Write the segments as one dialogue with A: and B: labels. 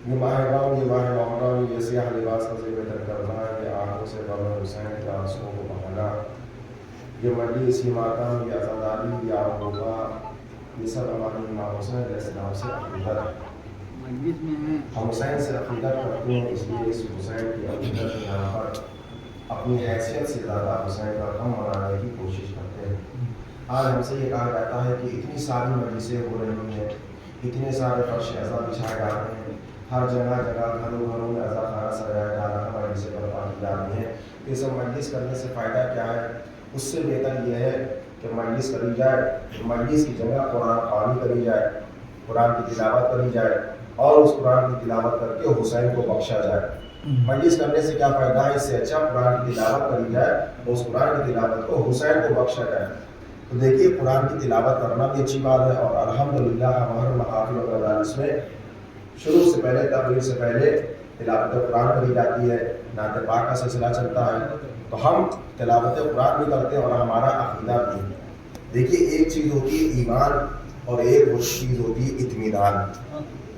A: یہ ماہ رام، یہ ماہ محرم، یہ سیاہ لباس کا زیب تر کرنا، یہ آنکھوں سے غم حسین کے آنسوؤں کو بہانا، یہ مجلس، یہ ماتم، یہ عزاداری، یہ آبوبا، یہ سب ہمارے امام حسین علیہ السلام سے عقیدت ہے۔ ہم حسین سے عقیدت کرتے ہیں، اس لیے اس حسین کی عقیدت کے یہاں پر اپنی حیثیت سے زیادہ حسین کا غم منانے کی کوشش کرتے ہیں۔ آج ہم سے یہ کہا جاتا ہے کہ اتنی ساری مجلسیں ہو رہی ہیں، اتنے سارے فرش عزا بچھائے جا رہے ہیں، ہر جگہ جگہ گھروں گھروں میں عزا خانہ سجایا جا رہا ہے، مجلسیں برپا کی جا رہی ہیں۔ یہ سب مجلس کرنے سے فائدہ کیا ہے؟ اس سے بہتر یہ ہے کہ مجلس کری جائے، مجلس کی جگہ قرآن خوانی کری جائے، قرآن کی تلاوت کری جائے، اور اس قرآن کی تلاوت کر کے حسین کو بخشا جائے۔ مجلس کرنے سے کیا فائدہ ہے؟ اس سے اچھا قرآن کی تلاوت کری جائے اور اس قرآن کی تلاوت کو حسین کو بخشا جائے۔ تو دیکھیے قرآن کی تلاوت کرنا بھی اچھی بات ہے، اور الحمدللہ ہمارے محافل و مجالس میں شروع سے پہلے، تقریر سے پہلے تلاوت قرآن کری جاتی ہے، نعت پاک کا سلسلہ چلتا ہے، تو ہم تلاوت قرآن بھی کرتے ہیں اور ہمارا عقیدہ بھی۔ دیکھیے ایک چیز ہوتی ہے ایمان اور ایک چیز ہوتی ہے اطمینان۔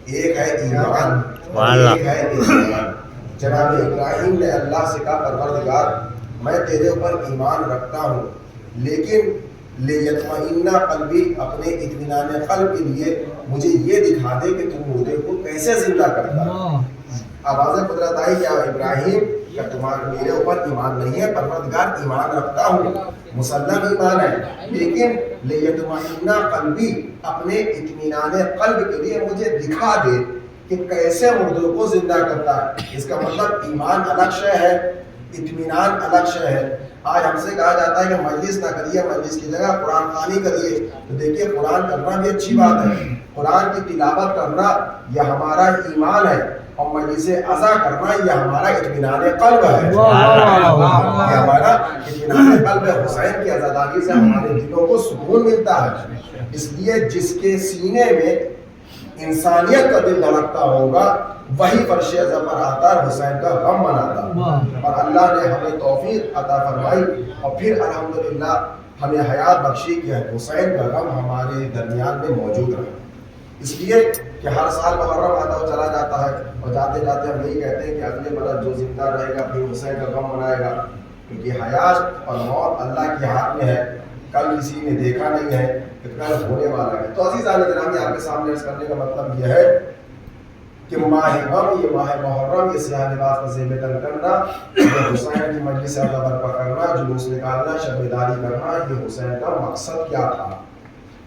A: ایک ہے ایمان اور ایک ہے اطمینان۔ جناب ابراہیم نے اللہ سے کہا پروردگار میں تیرے اوپر ایمان رکھتا ہوں، لیکن لیطمئن قلبی، اپنے اطمینان قلب کے لیے مجھے یہ دکھا دے کہ تم مردے کو کیسے زندہ کرتا ہے۔ آواز قدرت آئی کہ ابراہیم کہ تمہارے میرے اوپر ایمان نہیں ہے، پروردگار ایمان رکھتا ہوں، مسلم ایمان ہے، لیکن لیطمئن قلبی، اپنے اطمینان قلب کے لیے مجھے دکھا دے کہ کیسے مردوں کو زندہ کرتا ہے۔ اس کا مطلب ایمان الگ شے ہے، اطمینان الگ شے ہے۔ آج ہم سے کہا جاتا ہے کہ مجلس نہ کریے، مجلس کی جگہ قرآن خوانی کریے، تو دیکھیے قرآن کرنا بھی اچھی بات ہے، قرآن کی تلاوت کرنا یہ ہمارا ایمان ہے، اور مجلس عزا کرنا یہ ہمارا اطمینان قلب ہے، یہ ہمارا اطمینان قلب ہے۔ حسین کی عزاداری سے ہمارے دلوں کو سکون ملتا ہے، اس لیے جس کے سینے میں انسانیت کا دل دھڑکتا ہوگا وہی فرش عزا پر آتا ہے، حسین کا غم مناتا۔ اور اللہ نے ہمیں توفیق عطا فرمائی اور پھر الحمدللہ ہمیں حیات بخشی کہ حسین کا غم ہمارے درمیان میں موجود رہا۔ اس لیے کہ ہر سال محرم آتا اور چلا جاتا ہے، اور جاتے جاتے ہم یہی کہتے ہیں کہ اگلے برس جو زندہ رہے گا پھر حسین کا غم منائے گا، کیونکہ حیات اور موت اللہ کے ہاتھ میں ہے، کل کسی نے دیکھا نہیں ہے کہ کل ہونے والا ہے۔ تو عزیزان گرامی، آپ کے سامنے عرض کرنے کا مطلب یہ ہے کہ ماہ غم، یہ ماہ محرم، یہ سیاہ لباس کا زیب تن کرنا، یہ حسین کی مجلس عزا برپا کرنا، جلوس نکالنا، شب بیداری کرنا، یہ حسین کا مقصد کیا تھا؟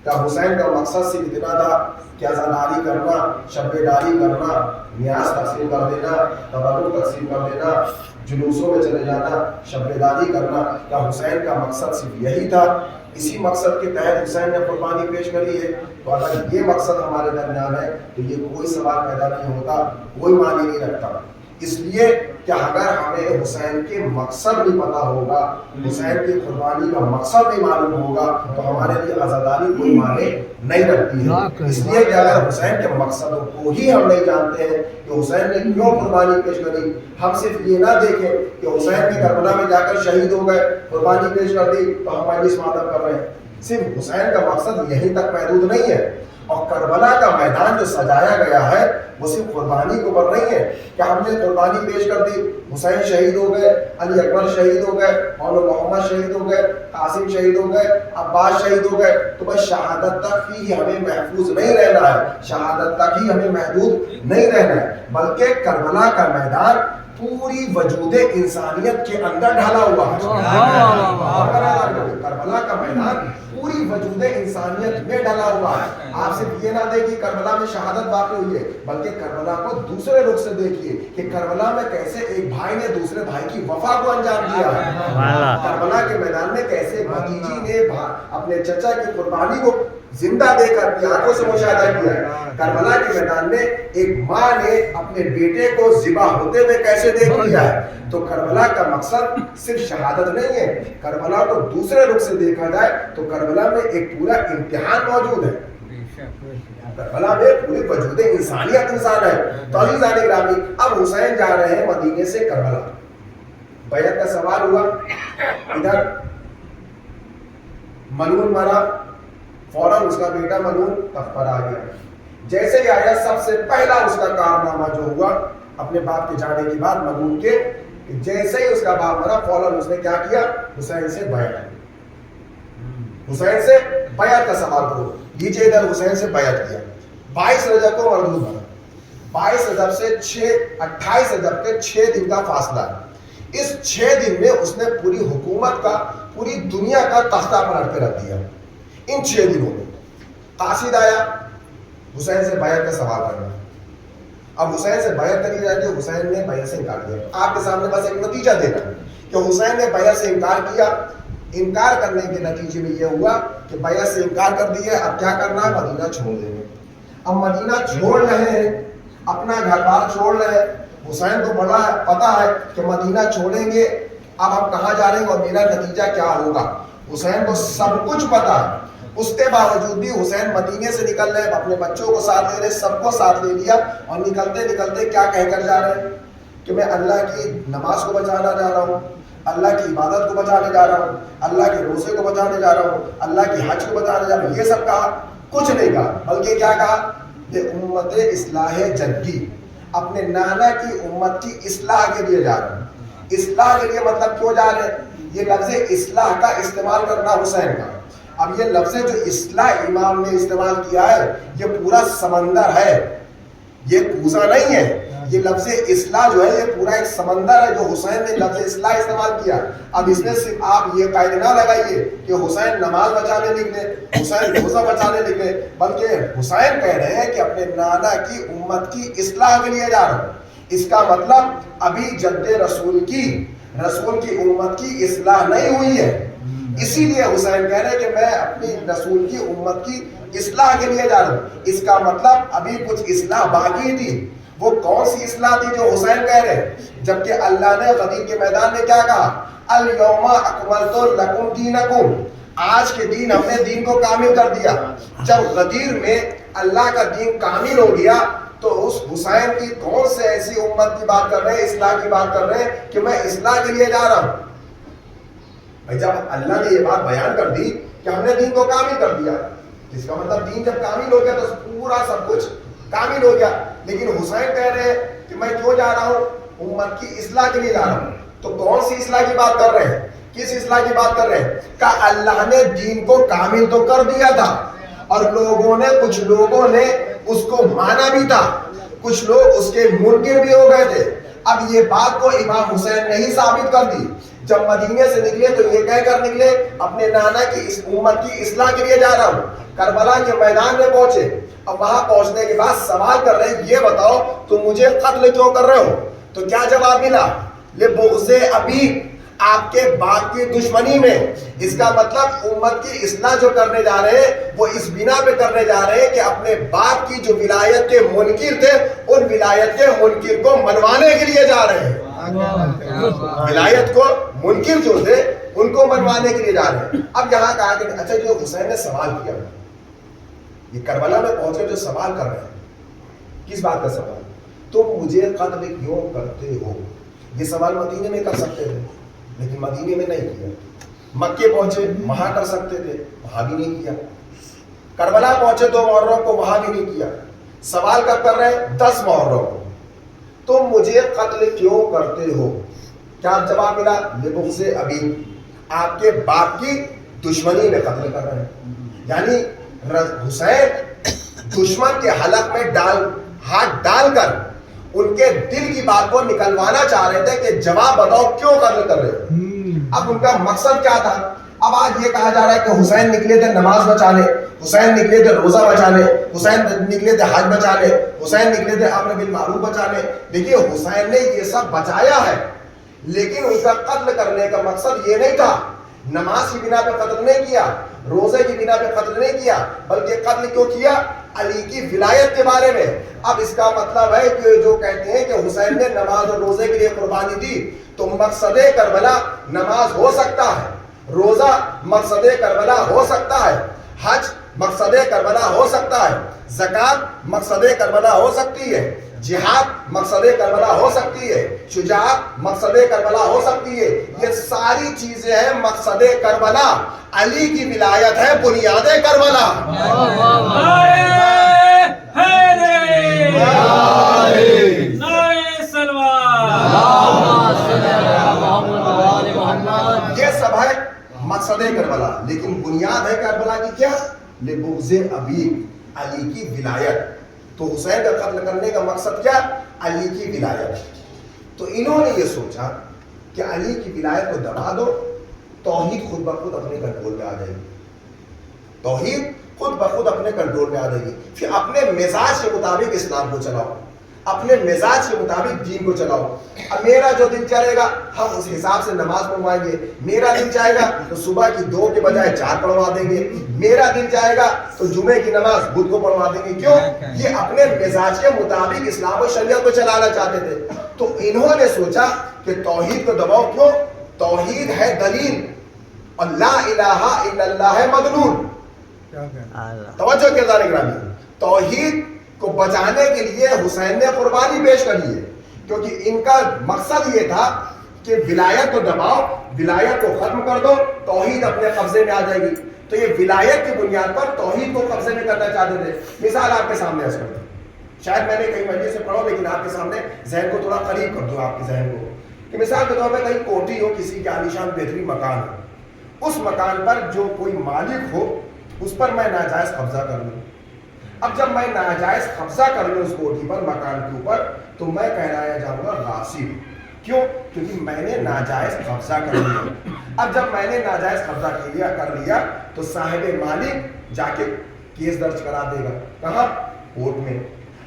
A: کیا حسین کا مقصد صرف اتنا تھا کہ عزاداری کرنا، شب بیداری کرنا، نیاز تقسیم کر دینا، تبرک تقسیم کر دینا، جلوسوں میں چلے جانا، شب بیداری کرنا؟ کیا حسین کا مقصد صرف یہی تھا؟ اسی مقصد کے تحت حسین نے قربانی پیش کری ہے؟ تو اگر یہ مقصد ہمارے درمیان ہے تو یہ کوئی سوال پیدا نہیں ہوتا، کوئی معنی نہیں رکھتا۔ اس لیے کہ اگر ہمیں حسین کے مقصد بھی پتا ہوگا، حسین کی قربانی کا مقصد بھی معلوم ہوگا، تو ہمارے لیے عزاداری کوئی معنی نہیں رکھتی ہے۔ اس لیے کہ اگر حسین کے مقصدوں کو ہی ہم نہیں جانتے ہیں کہ حسین نے کیوں قربانی پیش کری، ہم صرف یہ نہ دیکھیں کہ حسین بھی کربلا میں جا کر شہید ہو گئے، قربانی پیش کر دی تو ہم مجلس ماتم کر رہے ہیں۔ صرف حسین کا مقصد یہیں تک محدود نہیں ہے، اور کربلا کا میدان جو سجایا گیا ہے وہ صرف قربانی کے اوپر نہیں ہے کہ ہم نے قربانی پیش کر دی، حسین شہید ہو گئے، علی اکبر شہید ہو گئے، مولانا محمد شہید ہو گئے، قاسم شہید ہو گئے، عباس شہید ہو گئے، تو بس شہادت تک ہی ہمیں محفوظ نہیں رہنا ہے، شہادت تک ہی ہمیں محدود نہیں رہنا ہے، بلکہ کربلا کا میدان پوری وجود انسانیت کے اندر ڈھلا ہوا ہے۔ کربلا کا میدان پوری وجود انسانیت میں ڈلا ہوا ہے۔ آپ صرف یہ نہ دیکھیے کربلا میں شہادت واقع ہوئی ہے، بلکہ کربلا کو دوسرے رخ سے دیکھیے کہ کربلا میں کیسے ایک بھائی نے دوسرے بھائی کی وفا کو انجام دیا ہے۔ کربلا کے میدان میں کیسے بھتیجی نے اپنے چچا کی قربانی کو زندہ دیکھا، اپنی آنکھوں سے مشاہدہ کیا ہے۔ کربلا کے میدان میں ایک ماں نے اپنے بیٹے کو ذبح ہوتے ہوئے کیسے دیکھ لیا ہے۔ تو کربلا کا مقصد صرف شہادت نہیں ہے، کربلا کو دوسرے رخ سے دیکھا جائے تو کربلا میں ایک پورا امتحان موجود ہے، کربلا میں پوری وجود انسانیت انسان ہے۔ تو عزیزان گرامی، اب حسین جا رہے ہیں مدینے سے کربلا، بیعت کا سوال ہوا، ادھر ملعون مرا، فوراً اس کا بیٹا ملعون تخت پر آ گیا۔ جیسے ہی آیا سب سے پہلا اس کا کارنامہ جو ہوا اپنے باپ کے جانے کے بعد ملعون کے، جیسے ہی اس کا باپ مرا فوراً اس نے کیا کیا؟ حسین سے بیعت، حسین سے بیعت کا سوال کرو، لیجیے ادھر حسین سے بیعت کیا۔ 22 رجب کو مردود بنا، 22 رجب سے 28 رجب کے 6 دن کا فاصلہ ہے۔ اس 6 دن میں اس نے پوری حکومت کا، پوری دنیا کا تختہ پلٹ کے رکھ دیا۔ ان 6 دنوں میں قاصد آیا حسین سے بیعت کا سوال کرنا، اب حسین سے بیعت کری جاتی ہے، حسین نے بیعت سے انکار کیا۔ آپ کے سامنے بس ایک نتیجہ دینا کہ حسین نے بیعت سے انکار کیا، انکار کرنے کے نتیجے میں یہ ہوا کہ بیعت سے انکار کر دیا، اب کیا کرنا ہے؟ مدینہ چھوڑ دیں گے۔ اب مدینہ چھوڑ رہے ہیں، اپنا گھر بار چھوڑ رہے ہیں، حسین کو بڑا پتا ہے کہ مدینہ چھوڑیں گے اب ہم کہاں جا رہے ہیں اور میرا نتیجہ کیا ہوگا، حسین کو سب کچھ پتا ہے۔ اس کے باوجود بھی حسین مدینے سے نکل رہے، اپنے بچوں کو ساتھ لے رہے، سب کو ساتھ لے لیا، اور نکلتے نکلتے کیا کہہ کر جا رہے ہیں کہ میں اللہ کی نماز کو بچانا جا رہا ہوں، اللہ کی عبادت کو بچانے جا رہا ہوں، اللہ کے روزے کو بچانے جا رہا ہوں، اللہ کی حج کو بچانے جا رہا ہوں۔ یہ سب کہا؟ کچھ نہیں کہا، بلکہ کیا کہا کہ امت اصلاح جدی، اپنے نانا کی امت کی اصلاح کے لیے جا رہا ہوں۔ اصلاح کے لیے مطلب کیوں جا رہے ہیں؟ یہ لفظ اصلاح کا استعمال کرنا حسین کا۔ اب یہ لفظ جو اصلاح امام نے استعمال کیا ہے یہ پورا سمندر ہے، یہ کوزہ نہیں ہے۔ یہ لفظ اصلاح جو ہے یہ پورا ایک سمندر ہے جو حسین نے لفظ اصلاح استعمال کیا۔ اب اس میں صرف آپ یہ قاعدہ نہ لگائیے کہ حسین نماز بچانے نکلے، حسین روزہ بچانے نکلے، بلکہ حسین کہہ رہے ہیں کہ اپنے نانا کی امت کی اصلاح کے لیے جا رہا ہوں۔ اس کا مطلب ابھی جد رسول کی امت کی اصلاح نہیں ہوئی ہے، اسی لیے حسین کہہ رہے ہیں کہ میں اپنی رسول کی امت کی اصلاح کے لیے جا رہا ہوں۔ اس کا مطلب ابھی کچھ اصلاح باقی تھی۔ وہ کون سی اصلاح تھی جو حسین کہہ رہے ہیں؟ جبکہ اللہ نے غدیر کے میدان میں کیا کہا؟ الیوم اکملت لکم دینکم، آج کے دن ہم نے دین کو کامل کر دیا۔ جب غدیر میں اللہ کا دین کامل ہو گیا تو اس حسین کی کون سے ایسی امت کی بات کر رہے ہیں، اصلاح کی بات کر رہے ہیں کہ میں اصلاح کے لیے جا رہا ہوں۔ بھائی جب اللہ نے یہ بات بیان کر دی کہ ہم نے دین کو کامل کر دیا، اس کا مطلب دین جب کامل ہو گیا تو پورا سب کچھ کامل ہو گیا۔ لیکن حسین کہہ رہے ہیں کہ میں کیوں جا رہا ہوں؟ امت کی اصلاح کے لیے جا رہا ہوں۔ تو کون سی اصلاح کی بات کر رہے ہیں؟ کس اصلاح کی بات کر رہے ہیں؟ کہ اللہ نے دین کو کامل تو کر دیا تھا اور کچھ لوگوں نے اس کو مانا بھی تھا، کچھ لوگ اس کے منکر بھی ہو گئے تھے۔ اب یہ بات کو امام حسین نے ہی ثابت کر دی۔ جب مدینے سے نکلے تو یہ کہہ کر نکلے اپنے نانا کی اس امت کی اصلاح کے لیے جا رہا ہوں۔ کربلا کے میدان میں پہنچے، اب وہاں پہنچنے کے بعد سوال کر رہے ہیں یہ بتاؤ تم مجھے قتل کیوں کر رہے ہو؟ تو کیا جواب ملا؟ لبغض ابی، آپ کے باپ کی دشمنی میں۔ اس کا مطلب امت کی اصلاح جو کرنے جا رہے ہیں وہ اس بنا پہ کرنے جا رہے ہیں کہ اپنے باپ کی جو ولایت کے منکر تھے ان ولایت کے منکر کو منوانے کے لیے جا رہے ہیں۔ ولایت کو منکر جو تھے ان کو منوانے کے لیے جا رہے ہیں۔ اب یہاں کہا کہ اچھا جو حسین نے سوال کیا، یہ کربلا میں پہنچے جو سوال کر رہے ہیں، کس بات کا سوال؟ تم مجھے قتل کیوں کرتے ہو؟ یہ سوال مدینے میں کر سکتے تھے لیکن مدینے میں نہیں کیا۔ مکے پہنچے وہاں کر سکتے تھے، وہاں بھی نہیں کیا۔ کربلا پہنچے 2 محرم کو، وہاں بھی نہیں کیا۔ سوال کب کر رہے ہیں؟ 10 محرم کو، تم مجھے قتل کیوں کرتے ہو؟ کیا جواب ملا؟ لبغض ابی، آپ کے باپ کی دشمنی میں قتل کر رہے ہیں۔ یعنی حسین دشمن کے حلق میں ہاتھ ڈال کر ان کے دل کی بات کو نکلوانا چاہ رہے تھے کہ جواب بتاؤ کیوں قتل کر رہے ہو؟ اب ان کا مقصد کیا تھا؟ اب آج یہ کہا جا رہا ہے کہ حسین نکلے تھے نماز بچانے، حسین نکلے تھے روزہ بچانے، حسین نکلے تھے حج بچانے، حسین نکلے تھے امر بالمعروف بچانے۔ دیکھیے حسین نے یہ سب بچایا ہے لیکن ان کا قتل کرنے کا مقصد یہ نہیں تھا نماز کی بنا پہ قتل نہیں کیا, روزے کی بنا پہ قتل نہیں کیا, بلکہ قتل کیوں کیا؟ علی کی ولایت کے بارے میں. اب اس کا مطلب ہے کہ جو کہتے ہیں کہ حسین نے نماز اور روزے کے لیے قربانی دی, تو مقصد کربلا نماز ہو سکتا ہے, روزہ مقصد کربلا ہو سکتا ہے, حج مقصد کربلا ہو سکتا ہے, زکات مقصد کربلا ہو سکتی ہے, جہاد مقصد کربلا ہو سکتی ہے, شجاعت مقصد کربلا ہو سکتی ہے. یہ ساری چیزیں ہیں مقصد کربلا. علی کی ولایت ہے بنیاد کربلا. یہ سب ہے مقصد کربلا, لیکن بنیاد ہے کربلا کی کیا؟ لبغض ابی, علی کی ولایت. تو حسین کا قتل کرنے کا مقصد کیا؟ علی کی ولایت. تو انہوں نے یہ سوچا کہ علی کی ولایت کو دبا دو, توحید خود بخود اپنے کنٹرول میں آ جائے گی, توحید خود بخود اپنے کنٹرول میں آ جائے گی. پھر اپنے مزاج کے مطابق اسلام کو چلاؤ, اپنے مزاج کے مطابق دین کو چلاؤ. اب میرا جو دل چلے گا ہم اس حساب سے نماز پڑھوائیں گے, میرا دل چاہے گا تو صبح کی 2 کے بجائے 4 پڑھوا دیں گے, میرا دل چاہے گا تو جمعے کی نماز بدھ کو پڑھوا دیں گے. کیوں؟ یہ اپنے مزاج کے مطابق اسلام و شریعت کو چلانا چاہتے تھے. تو انہوں نے سوچا کہ توحید کو دباؤ. کیوں؟ توحید ہے دلیل اور لا الہ الا اللہ ہے مدلول. توجہ کے ذرا گرامی, توحید کو بچانے کے لیے حسین نے قربانی پیش کری ہے, کیونکہ ان کا مقصد یہ تھا کہ ولایت کو دباؤ, ولایت کو ختم کر دو, توحید اپنے قبضے میں آ جائے گی. تو یہ ولایت کی بنیاد پر توحید کو قبضے میں کرنا چاہتے تھے. مثال آپ کے سامنے عرض کرتا ہوں, شاید میں نے کئی مجلس سے پڑھا لیکن آپ کے سامنے ذہن کو تھوڑا قریب کر دوں آپ کے ذہن کو, کہ مثال کے طور پہ کہیں کوٹھی ہو, کسی کے عالیشان بہترین مکان ہو, اس مکان پر جو کوئی مالک ہو اس پر میں ناجائز قبضہ کر لوں. اب جب میں ناجائز قبضہ کر لوں اس کوٹھی پر, مکان کے اوپر, تو میں کہلایا جاؤں گا غاصب. کیوں؟ کیونکہ میں نے ناجائز قبضہ کر لیا. اب جب میں نے ناجائز قبضہ کر لیا تو صاحب مالک جا کے کیس درج کرا دے گا. کہاں؟ کورٹ میں.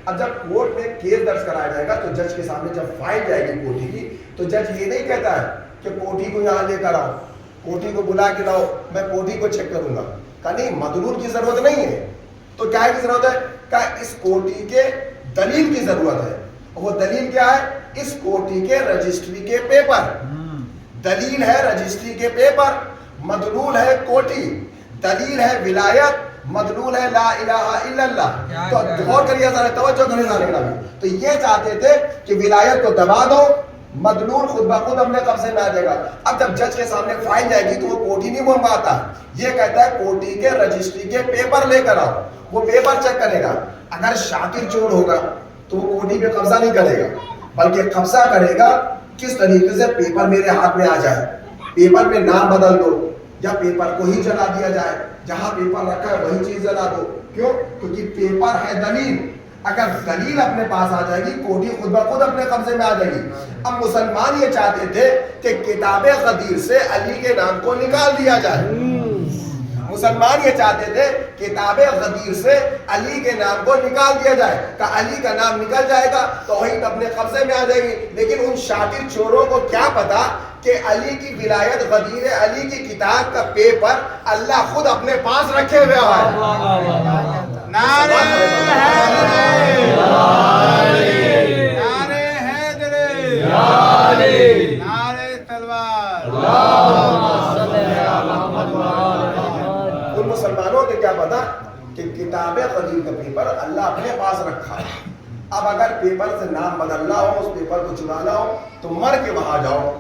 A: اب جب کورٹ میں کیس درج کرایا جائے گا تو جج کے سامنے جب فائل جائے گی کوٹھی کی, تو جج یہ نہیں کہتا ہے کہ کوٹھی کو یہاں لے کر آؤ, کوٹھی کو بلا کے لاؤ, میں کوٹھی کو چیک کروں گا. کہ نہیں, مدلول کی ضرورت نہیں ہے. تو کیا کی ضرورت ہے؟ کہ اس کوٹھی کے دلیل کی ضرورت ہے. وہ دلیل کیا ہے؟ اس کوٹھی کے رجسٹری کے پیپر. دلیل ہے رجسٹری کے پیپر, مدلول ہے کوٹھی, دلیل ہے ولایت, مدلول ہے لا الہ الا اللہ. تو غور کریے ذرا, توجہ کریں ذرا. تو یہ چاہتے تھے کہ ولایت کو دبا دو, مدلول خود بخود اپنے قبضے میں آ جائے گا. اب جب جج کے سامنے فائل جائے گی تو وہ کوٹھی نہیں منگواتا, یہ کہتا ہے کوٹھی کے رجسٹری کے پیپر لے کر آؤ. وہ پیپر چیک کرے گا, اگر شاکر چور ہوگا تو وہ کوٹھی پہ قبضہ نہیں کرے گا, بلکہ قبضہ کرے گا کس طریقے سے پیپر میرے ہاتھ میں آ جائے, پیپر میں نام بدل دو یا پیپر کو ہی جلا دیا جائے, جہاں پیپر رکھا ہے وہی چیز جلا دو. کیوں؟ کیونکہ پیپر ہے دلیل. اگر دلیل اپنے پاس آ جائے گی, کوٹھی خود بخود اپنے قبضے میں آ جائے گی. اب مسلمان یہ چاہتے تھے کہ کتاب غدیر سے علی کے نام کو نکال دیا جائے. مسلمان یہ چاہتے تھے کتاب غدیر سے علی کے نام کو نکال دیا جائے, کہ علی کا نام نکل جائے گا توحید اپنے قبضے میں آ جائے گی. لیکن ان شاطر چوروں کو کیا پتا کہ علی کی ولایت غدیر علی کی کتاب کا پیپر اللہ خود اپنے پاس رکھے ہوئے ہے.
B: نعرہ حیدری, نعرہ حیدری, نعرہ تلوار.
A: ان مسلمانوں کو کیا پتا کہ کتاب غدیر کا پیپر اللہ اپنے پاس رکھا ہے. اب اگر پیپر سے نام بدلنا ہو, اس پیپر کو چرانا ہو, تو مر کے وہاں جاؤ.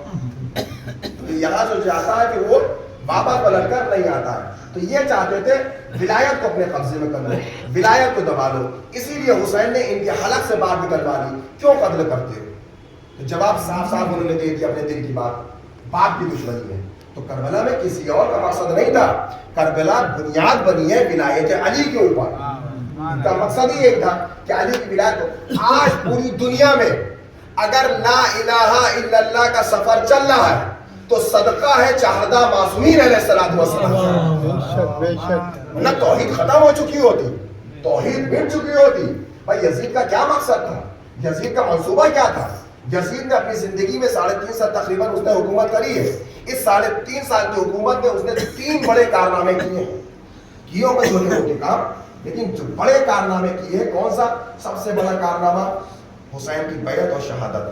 A: یہاں جو جاتا ہے کہ وہ واپس پلٹ کر نہیں آتا ہے. تو یہ چاہتے تھے ولایت کو اپنے قبضے میں کر لو, ولایت کو دبا لو. اسی لیے حسین نے ان کے حلق سے بات نکلوا لی, کیوں قتل کرتے ہو؟ تو جواب صاف صاف انہوں نے دے دیا اپنے دل کی بات, باپ کی دشمنی ہے. تو کربلا میں کسی اور کا مقصد نہیں تھا, کربلا بنیاد بنی ہے ولایت علی کے اوپر. ان کا مقصد ہی ایک تھا کہ علی کی ولایت کو. آج پوری دنیا میں اگر لا الہ الا اللہ کا سفر چل رہا ہے تو صدقہ ہے چہردہ معصومین علیہ الصلوۃ والسلام. نہ توحید ختم ہو چکی ہوتی, توحید مٹ چکی ہوتی. بھائی یزید کا کیا مقصد تھا, یزید کا منصوبہ کیا تھا؟ یزید نے اپنی زندگی میں 3.5 سال تقریباً اس نے حکومت کری ہے. اس 3.5 سال کی حکومت میں اس نے 3 بڑے کارنامے کیے ہیں. کیوں میں چھوٹے موٹے کام، لیکن جو بڑے کارنامے کیے ہیں، کون سا سب سے بڑا کارنامہ؟ حسین کی بیعت اور شہادت.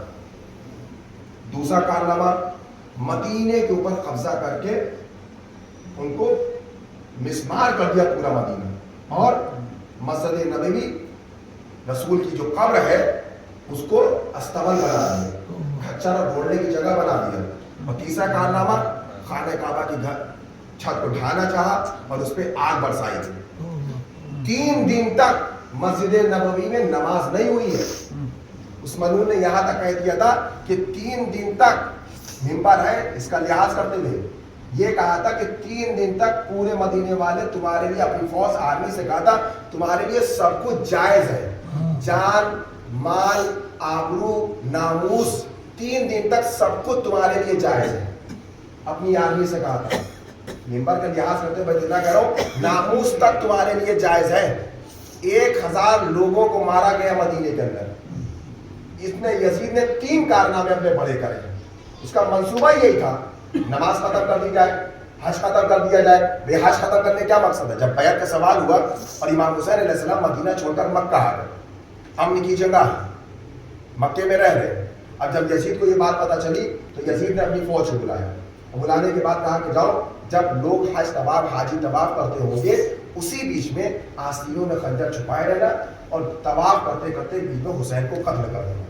A: دوسرا کارنامہ مدینے کے اوپر قبضہ کر کے ان کو مسمار کر دیا پورا مدینہ، اور مسجد نبوی رسول کی جو قبر ہے اس کو استبل بنا دیا، کھچر ڈھونڈنے کی جگہ بنا دیا. اور تیسرا کارنامہ خانہ کعبہ کی چھت کو ڈھانا چاہا اور اس پہ آگ برسائی. 3 دن تک مسجد نبوی میں نماز نہیں ہوئی ہے. اس ملعون نے یہاں تک کہہ دیا تھا کہ 3 دن تک ممبر ہے اس کا لحاظ کرتے ہوئے یہ کہا تھا کہ 3 دن تک پورے مدینے والے تمہارے لیے، اپنی فوج آرمی سے کہا تھا تمہارے لیے سب کچھ جائز ہے، جان مال آبرو ناموس، 3 دن تک سب کچھ تمہارے لیے جائز ہے. اپنی آرمی سے کہا تھا، ممبر کا لحاظ کرتے ہوئے اتنا کہہ رہا ہوں، ناموس تک تمہارے لیے جائز ہے. 1000 لوگوں کو مارا گیا مدینے کے اندر. اس نے یزید نے 3 کارنامے اپنے بڑے کرے. اس کا منصوبہ یہی تھا نماز ختم کر دی جائے، حج ختم کر دیا جائے. بے حج ختم کرنے کیا مقصد ہے؟ جب بیعت کا سوال ہوا اور امام حسین علیہ السلام مدینہ چھوڑ کر مکہ آ گئے، امن کی جگہ مکے میں رہ رہے. اب جب یزید کو یہ بات پتہ چلی تو یزید نے اپنی فوج کو بلایا. بلانے کے بعد کہا کہ جاؤ، جب لوگ حج طواف حاجی طواف کرتے ہوں گے اسی بیچ میں آستینوں میں خنجر چھپائے رہنا اور طواف کرتے کرتے بیچ میں حسین کو قتل کر دینا.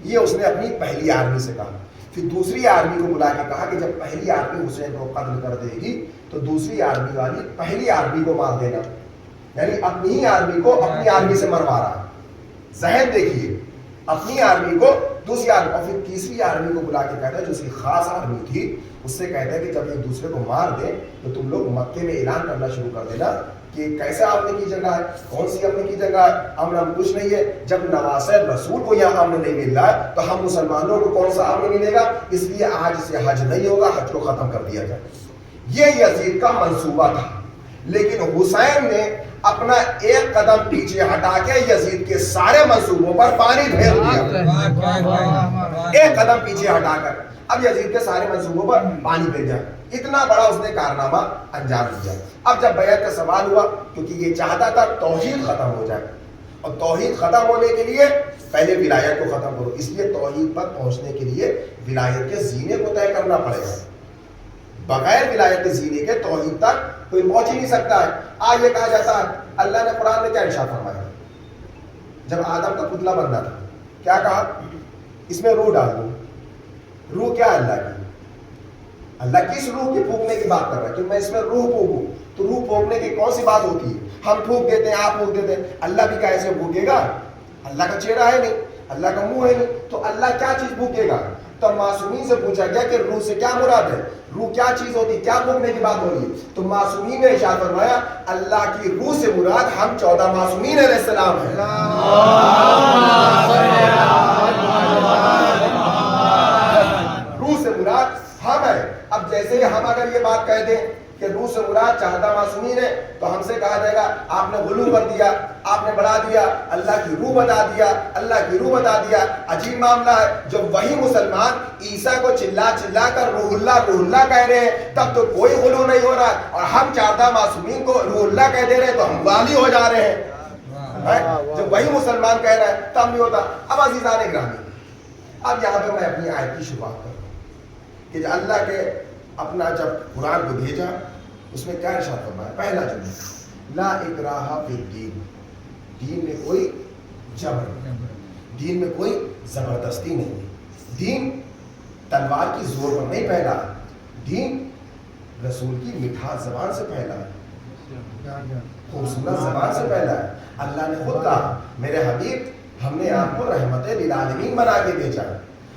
A: یہ اس نے اپنی پہلی آرمی سے کہا. پھر دوسری آرمی کو بلا کے کہا کہ جب پہلی آرمی حسین کو قتل کر دے گی تو دوسری آرمی والی پہلی آرمی کو مار دینا. یعنی اپنی ہی آرمی کو اپنی آرمی سے مروا رہا. ذہن دیکھیے، اپنی آرمی کو دوسری آرمی، اور پھر تیسری آرمی کو بلا کے کہتا ہے جو اس کی خاص آرمی تھی، اس سے کہتا ہے کہ جب ایک دوسرے کو مار دیں تو تم لوگ مکے میں اعلان کرنا شروع کر دینا کہ کیسا امن کی جگہ ہے، کون سی امن کی جگہ ہے، امن کچھ نہیں ہے. جب نواسہ رسول کو یہاں امن نہیں مل رہا ہے تو ہم مسلمانوں کو کون سا امن ملے گا؟ اس لیے آج سے حج نہیں ہوگا، حج کو ختم کر دیا جائے. یہ یزید کا منصوبہ تھا. لیکن حسین نے اپنا ایک قدم پیچھے ہٹا کے یزید کے سارے منصوبوں پر پانی پھیر دیا. ایک قدم پیچھے ہٹا کر اب یزید کے سارے منصوبوں پر پانی پھیر دیا. اتنا بڑا اس نے کارنامہ انجام دیا. اب جب بیعت کا سوال ہوا، کیونکہ یہ چاہتا تھا توحید ختم ہو جائے، اور توحید ختم ہونے کے لیے پہلے ولایت کو ختم کرو. اس لیے توحید پر پہنچنے کے لیے ولایت کے زینے کو طے کرنا پڑے گا. بغیر ولایت کے زینے کے توحید تک کوئی پہنچ ہی نہیں سکتا ہے. آج یہ کہا جاتا ہے اللہ نے قرآن میں کیا ارشاد فرمایا؟ جب آدم کا پتلا بننا تھا کیا کہا؟ اس میں روح ڈال دو. روح کیا ہے؟ اللہ کی. اللہ کس روح کی پھونکنے کی بات کر رہا ہے کہ میں اس میں روح پھونکوں؟ تو روح پھونکنے کی کون سی بات ہوتی ہے؟ ہم پھونک دیتے ہیں، آپ پھونک دیتے ہیں. اللہ بھی کیسے پھونکے گا؟ اللہ کا چہرہ ہے نہیں، اللہ کا منہ ہے نہیں، تو اللہ کیا چیز پھونکے گا؟ تو معصومین سے پوچھا گیا کہ روح سے کیا مراد ہے، روح کیا چیز ہوتی ہے، کیا پھونکنے کی بات ہو رہی ہے؟ تو معصومین نے ارشاد فرمایا اللہ کی روح سے مراد ہم 14 معصومین علیہ السلام ہیں. روح سے مراد ہم ہیں. اب جیسے ہم اگر یہ بات کہہ دیں کہ روح سے مراد 14 معصومین ہے تو ہم سے کہا جائے گا آپ نے غلو کر دیا، آپ نے بڑھا دیا، اللہ کی روح بتا دیا، اللہ کی روح بتا دیا. عجیب معاملہ ہے، جب وہی مسلمان عیسیٰ کو چلا چلا کر روح اللہ کہہ رہے ہیں تب تو کوئی غلو نہیں ہو رہا، اور ہم 14 معصومین کو روح اللہ کہہ دے رہے ہیں تو ہم والی ہو جا رہے ہیں. جب وہی مسلمان کہہ رہا ہے تب نہیں ہوتا. اب عزیزان گرامی، اب یہاں پہ میں اپنی آیت کی شروعات کروں کہ اللہ کے اپنا جب قرآن کو بھیجا اس میں کیا ارشاد فرمایا؟ پہلا جملہ لا اکراہ فی الدین، دین میں کوئی جبر نہیں، دین میں کوئی زبردستی نہیں. دین تلوار کی زور پر نہیں پھیلا، دین رسول کی مٹھاس زبان سے پھیلا ہے، خوبصورت زبان سے پھیلا ہے. اللہ نے خود کہا میرے حبیب ہم نے آپ کو رحمت للعالمین بنا کے بھیجا،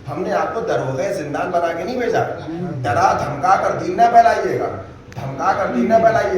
A: ہم نے آپ کو دروغے زندان بنا کے نہیں بھیجا. ڈرا دھمکا کر دین نہ پھیلائیے گا، دھمکا کر دین نہ پھیلائیے